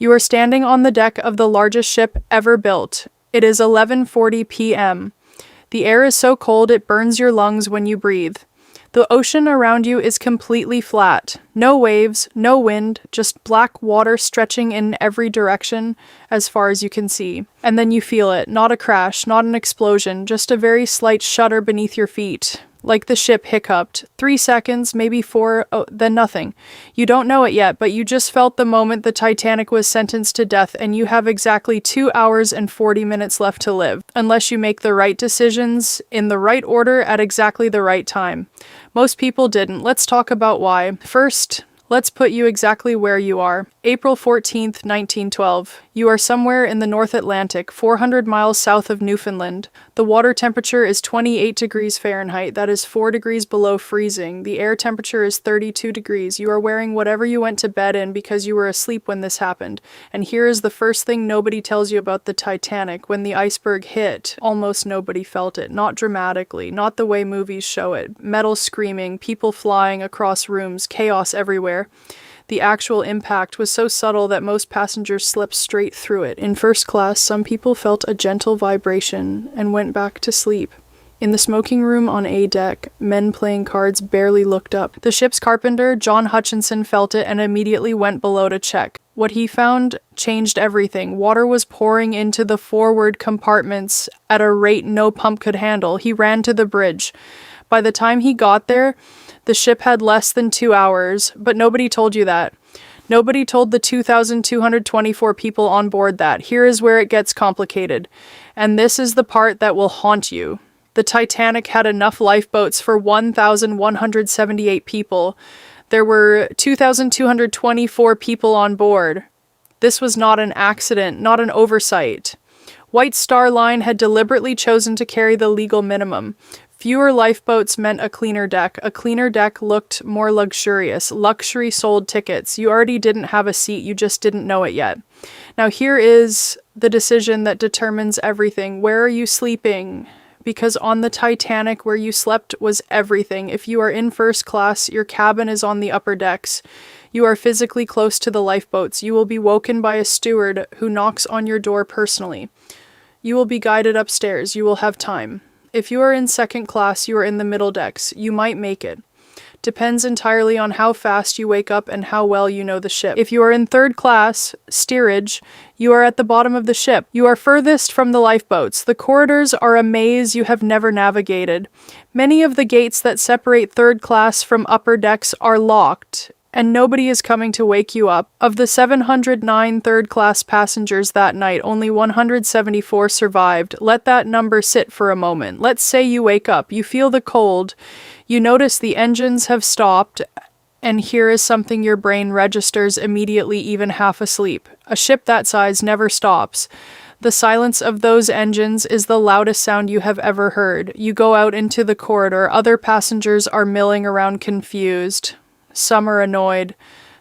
You are standing on the deck of the largest ship ever built. It is 11:40 p.m. The air is so cold it burns your lungs when you breathe. The ocean around you is completely flat. No waves, no wind, just black water stretching in every direction as far as you can see. And then you feel it. Not a crash, not an explosion, just a very slight shudder beneath your feet. Like the ship hiccuped. 3 seconds, maybe 4, then nothing. You don't know it yet, but you just felt the moment the Titanic was sentenced to death, and you have exactly 2 hours and 40 minutes left to live, unless you make the right decisions in the right order at exactly the right time. Most people didn't. Let's talk about why. First, let's put you exactly where you are. April 14th, 1912. You are somewhere in the North Atlantic, 400 miles south of Newfoundland. The water temperature is 28 degrees Fahrenheit. That is 4 degrees below freezing. The air temperature is 32 degrees. You are wearing whatever you went to bed in because you were asleep when this happened. And here is the first thing nobody tells you about the Titanic. When the iceberg hit, almost nobody felt it. Not dramatically, not the way movies show it. Metal screaming, people flying across rooms, chaos everywhere. The actual impact was so subtle that most passengers slipped straight through it. In first class, some people felt a gentle vibration and went back to sleep. In the smoking room on A deck, men playing cards barely looked up. The ship's carpenter, John Hutchinson, felt it and immediately went below to check. What he found changed everything. Water was pouring into the forward compartments at a rate no pump could handle. He ran to the bridge. By the time he got there, the ship had less than 2 hours, but nobody told you that. Nobody told the 2,224 people on board that. Here is where it gets complicated. And this is the part that will haunt you. The Titanic had enough lifeboats for 1,178 people. There were 2,224 people on board. This was not an accident, not an oversight. White Star Line had deliberately chosen to carry the legal minimum. Fewer lifeboats meant a cleaner deck. A cleaner deck looked more luxurious. Luxury sold tickets. You already didn't have a seat, you just didn't know it yet. Now here is the decision that determines everything. Where are you sleeping? Because on the Titanic, where you slept was everything. If you are in first class, your cabin is on the upper decks. You are physically close to the lifeboats. You will be woken by a steward who knocks on your door personally. You will be guided upstairs. You will have time. If you are in second class, you are in the middle decks. You might make it. Depends entirely on how fast you wake up and how well you know the ship. If you are in third class, steerage, you are at the bottom of the ship. You are furthest from the lifeboats. The corridors are a maze you have never navigated. Many of the gates that separate third class from upper decks are locked, and nobody is coming to wake you up. Of the 709 third-class passengers that night, only 174 survived. Let that number sit for a moment. Let's say you wake up, you feel the cold, you notice the engines have stopped, and here is something your brain registers immediately, even half asleep. A ship that size never stops. The silence of those engines is the loudest sound you have ever heard. You go out into the corridor. Other passengers are milling around confused. Some are annoyed.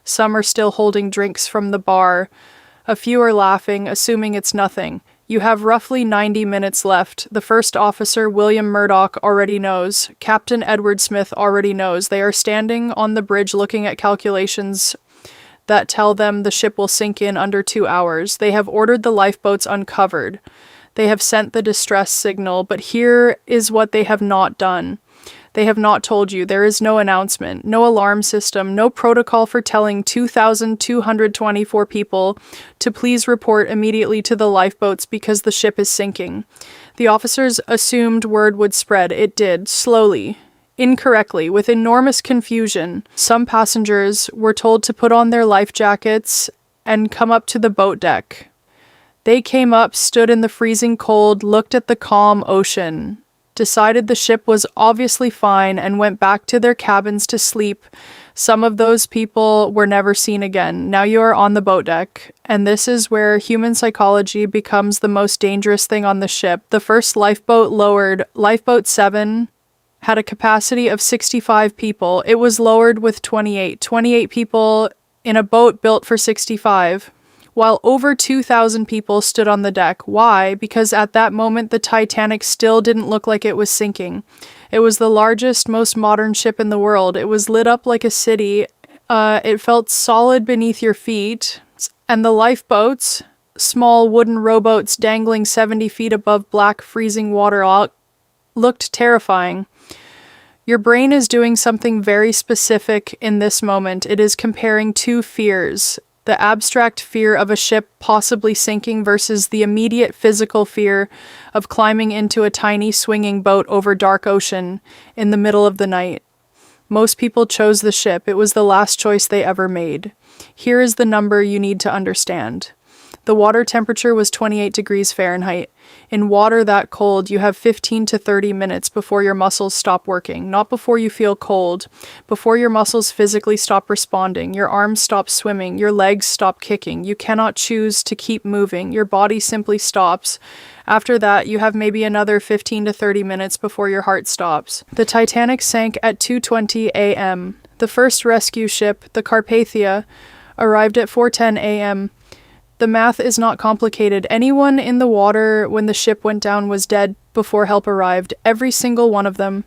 Some are still holding drinks from the bar. A few are laughing, assuming it's nothing. You have roughly 90 minutes left. The first officer, William Murdoch, already knows. Captain Edward Smith already knows. They are standing on the bridge looking at calculations that tell them the ship will sink in under 2 hours. They have ordered the lifeboats uncovered. They have sent the distress signal, but here is what they have not done. They have not told you. There is no announcement, no alarm system, no protocol for telling 2,224 people to please report immediately to the lifeboats because the ship is sinking. The officers assumed word would spread. It did, slowly, incorrectly, with enormous confusion. Some passengers were told to put on their life jackets and come up to the boat deck. They came up, stood in the freezing cold, looked at the calm ocean, decided the ship was obviously fine, and went back to their cabins to sleep. Some of those people were never seen again. Now you are on the boat deck, and this is where human psychology becomes the most dangerous thing on the ship. The first lifeboat lowered, Lifeboat 7, had a capacity of 65 people. It was lowered with 28 people in a boat built for 65. While over 2,000 people stood on the deck. Why? Because at that moment, the Titanic still didn't look like it was sinking. It was the largest, most modern ship in the world. It was lit up like a city. It felt solid beneath your feet. And the lifeboats, small wooden rowboats dangling 70 feet above black freezing water, looked terrifying. Your brain is doing something very specific in this moment. It is comparing two fears: the abstract fear of a ship possibly sinking versus the immediate physical fear of climbing into a tiny swinging boat over dark ocean in the middle of the night. Most people chose the ship. It was the last choice they ever made. Here is the number you need to understand. The water temperature was 28 degrees Fahrenheit. In water that cold, you have 15 to 30 minutes before your muscles stop working. Not before you feel cold, before your muscles physically stop responding, your arms stop swimming, your legs stop kicking. You cannot choose to keep moving. Your body simply stops. After that, you have maybe another 15 to 30 minutes before your heart stops. The Titanic sank at 2:20 a.m. The first rescue ship, the Carpathia, arrived at 4:10 a.m. The math is not complicated. Anyone in the water when the ship went down was dead before help arrived. Every single one of them.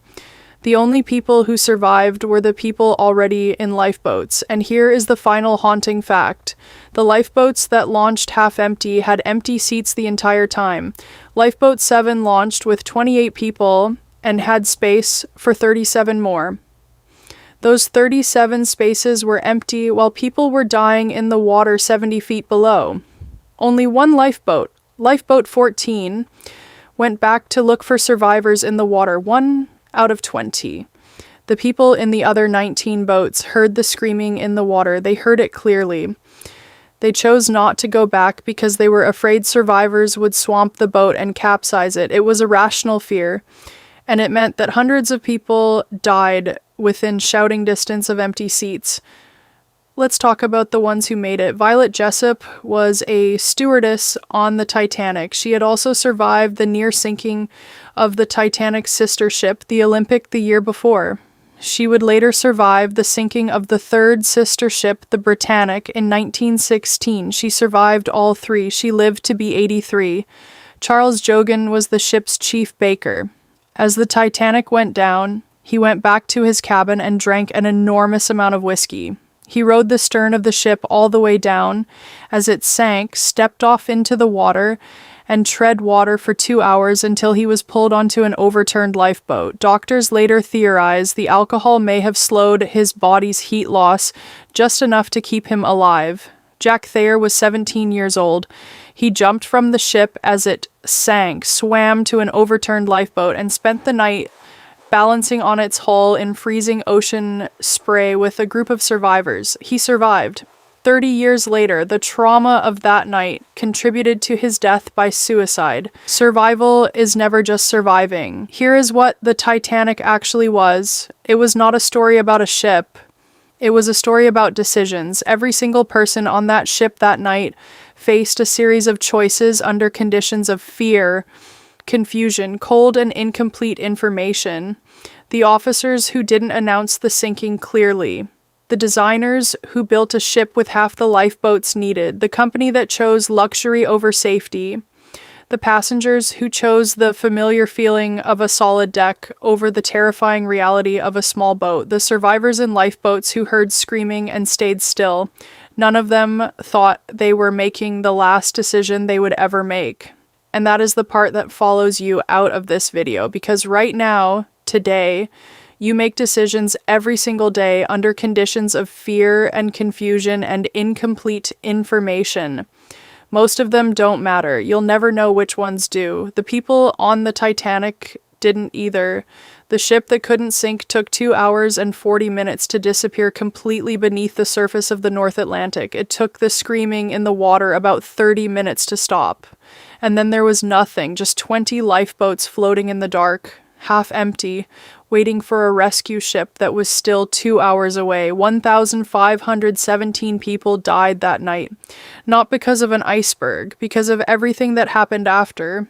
The only people who survived were the people already in lifeboats. And here is the final haunting fact. The lifeboats that launched half empty had empty seats the entire time. Lifeboat 7 launched with 28 people and had space for 37 more. Those 37 spaces were empty while people were dying in the water 70 feet below. Only one lifeboat, Lifeboat 14, went back to look for survivors in the water, 1 out of 20. The people in the other 19 boats heard the screaming in the water. They heard it clearly. They chose not to go back because they were afraid survivors would swamp the boat and capsize it. It was a rational fear, and it meant that hundreds of people died within shouting distance of empty seats. Let's talk about the ones who made it. Violet Jessup was a stewardess on the Titanic. She had also survived the near sinking of the Titanic's sister ship, the Olympic, the year before. She would later survive the sinking of the third sister ship, the Britannic, in 1916. She survived all three. She lived to be 83. Charles Jogan was the ship's chief baker. As the Titanic went down, he went back to his cabin and drank an enormous amount of whiskey. He rode the stern of the ship all the way down. As it sank, stepped off into the water, and tread water for 2 hours until he was pulled onto an overturned lifeboat. Doctors later theorized the alcohol may have slowed his body's heat loss just enough to keep him alive. Jack Thayer was 17 years old. He jumped from the ship as it sank, swam to an overturned lifeboat, and spent the night balancing on its hull in freezing ocean spray with a group of survivors. He survived. 30 years later, the trauma of that night contributed to his death by suicide. Survival is never just surviving. Here is what the Titanic actually was. It was not a story about a ship. It was a story about decisions. Every single person on that ship that night faced a series of choices under conditions of fear, confusion, cold and incomplete information. The officers who didn't announce the sinking clearly. The designers who built a ship with half the lifeboats needed. The company that chose luxury over safety. The passengers who chose the familiar feeling of a solid deck over the terrifying reality of a small boat. The survivors in lifeboats who heard screaming and stayed still. None of them thought they were making the last decision they would ever make. And that is the part that follows you out of this video, because right now, today, you make decisions every single day under conditions of fear and confusion and incomplete information. Most of them don't matter. You'll never know which ones do. The people on the Titanic didn't either. The ship that couldn't sink took 2 hours and 40 minutes to disappear completely beneath the surface of the North Atlantic. It took the screaming in the water about 30 minutes to stop. And then there was nothing, just 20 lifeboats floating in the dark, half empty, waiting for a rescue ship that was still 2 hours away. 1,517 people died that night. Not because of an iceberg, because of everything that happened after.